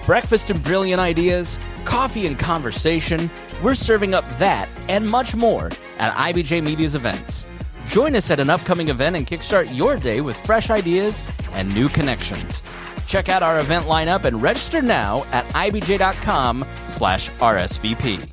Breakfast and brilliant ideas, coffee and conversation, we're serving up that and much more at IBJ Media's events. Join us at an upcoming event and kickstart your day with fresh ideas and new connections. Check out our event lineup and register now at ibj.com/RSVP.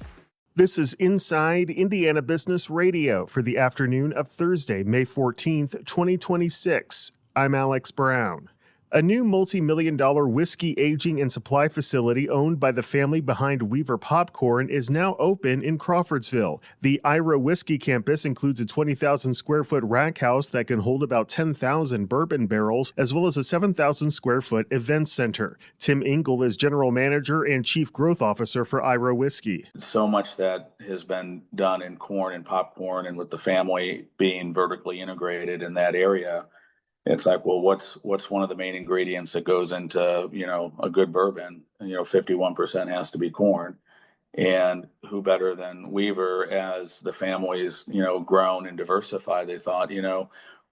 This is Inside Indiana Business Radio for the afternoon of Thursday, May 14th, 2026. I'm Alex Brown. A new multi-million-dollar whiskey aging and supply facility owned by the family behind Weaver Popcorn is now open in Crawfordsville. The Ira Whiskey campus includes a 20,000-square-foot rack house that can hold about 10,000 bourbon barrels, as well as a 7,000-square-foot event center. Tim Engel is general manager and chief growth officer for Ira Whiskey. So much that has been done in corn and popcorn, and with the family being vertically integrated in that area, it's like, well, what's one of the main ingredients that goes into, a good bourbon? 51% has to be corn. And who better than Weaver, as the family's, grown and diversified? They thought,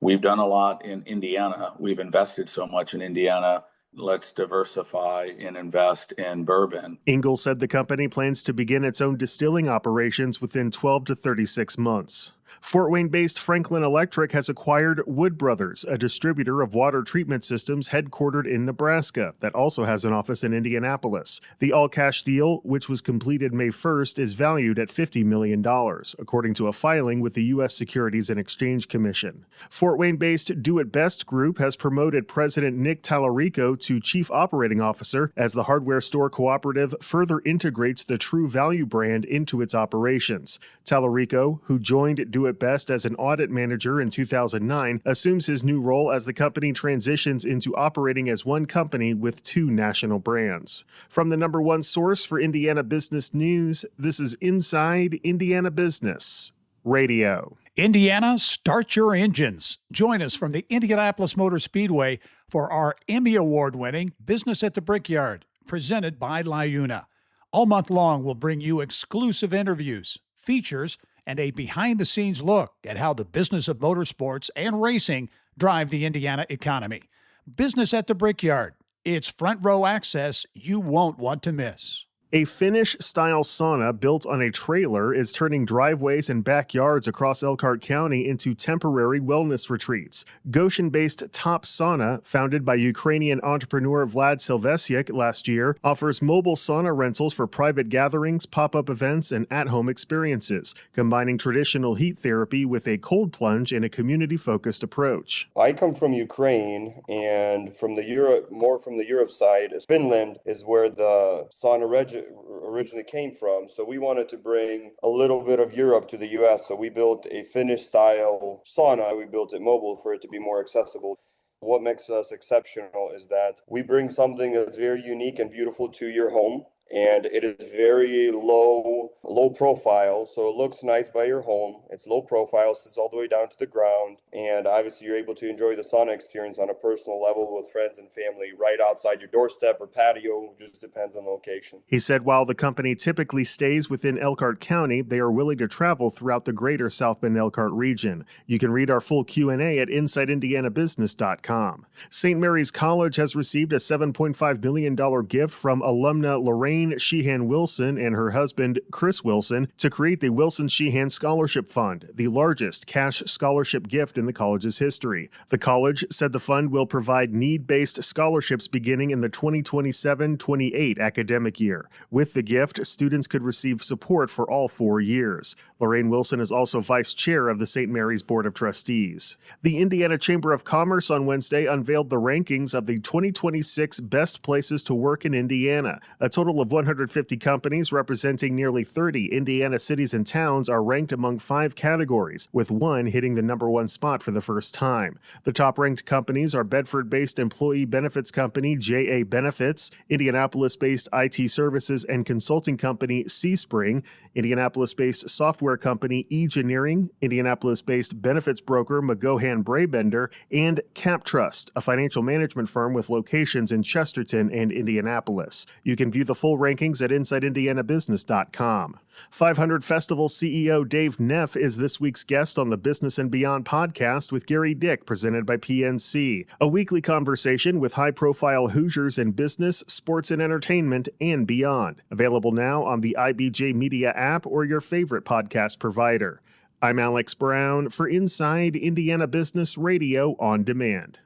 we've done a lot in Indiana. We've invested so much in Indiana. Let's diversify and invest in bourbon. Engel said the company plans to begin its own distilling operations within 12 to 36 months. Fort Wayne-based Franklin Electric has acquired Wood Brothers, a distributor of water treatment systems headquartered in Nebraska that also has an office in Indianapolis. The all-cash deal, which was completed May 1st, is valued at $50 million, according to a filing with the U.S. Securities and Exchange Commission. Fort Wayne-based Do It Best Group has promoted President Nick Tallarico to Chief Operating Officer as the hardware store cooperative further integrates the True Value brand into its operations. Tallarico, who joined Do It Best as an audit manager in 2009, assumes his new role as the company transitions into operating as one company with two national brands. From the number one source for Indiana business news, this is Inside Indiana Business Radio. Indiana, start your engines. Join us from the Indianapolis Motor Speedway for our Emmy Award-winning Business at the Brickyard, presented by LiUNA. All month long, we'll bring you exclusive interviews, features, and a behind-the-scenes look at how the business of motorsports and racing drive the Indiana economy. Business at the Brickyard. It's front row access you won't want to miss. A Finnish-style sauna built on a trailer is turning driveways and backyards across Elkhart County into temporary wellness retreats. Goshen-based Top Sauna, founded by Ukrainian entrepreneur Vlad Silvesiuk last year, offers mobile sauna rentals for private gatherings, pop-up events, and at-home experiences, combining traditional heat therapy with a cold plunge and a community-focused approach. I come from Ukraine, and from the Europe side, Finland is where the sauna originally came from. So we wanted to bring a little bit of Europe to the US. So we built a Finnish style sauna. We built it mobile for it to be more accessible. What makes us exceptional is that we bring something that's very unique and beautiful to your home. And it is very low profile, so it looks nice by your home. It's low profile, sits all the way down to the ground, and obviously you're able to enjoy the sauna experience on a personal level with friends and family right outside your doorstep or patio, just depends on the location. He said while the company typically stays within Elkhart County, they are willing to travel throughout the greater South Bend Elkhart region. You can read our full Q&A at InsideIndianaBusiness.com. St. Mary's College has received a $7.5 million gift from alumna Lorraine Sheehan Wilson and her husband, Chris Wilson, to create the Wilson Sheehan Scholarship Fund, the largest cash scholarship gift in the college's history. The college said the fund will provide need-based scholarships beginning in the 2027-28 academic year. With the gift, students could receive support for all 4 years. Lorraine Wilson is also vice chair of the St. Mary's Board of Trustees. The Indiana Chamber of Commerce on Wednesday unveiled the rankings of the 2026 best places to work in Indiana. A total of 150 companies representing nearly 30 Indiana cities and towns are ranked among 5 categories, with one hitting the number 1 spot for the first time. The top-ranked companies are Bedford-based employee benefits company JA Benefits, Indianapolis-based IT services and consulting company C-Spring, Indianapolis-based software company eGeneering, Indianapolis-based benefits broker McGohan Brabender, and CapTrust, a financial management firm with locations in Chesterton and Indianapolis. You can view the full rankings at InsideIndianaBusiness.com. 500 Festival CEO Dave Neff is this week's guest on the Business and Beyond podcast with Gary Dick, presented by PNC, a weekly conversation with high-profile Hoosiers in business, sports, and entertainment, and beyond. Available now on the IBJ Media app or your favorite podcast provider. I'm Alex Brown for Inside Indiana Business Radio on Demand.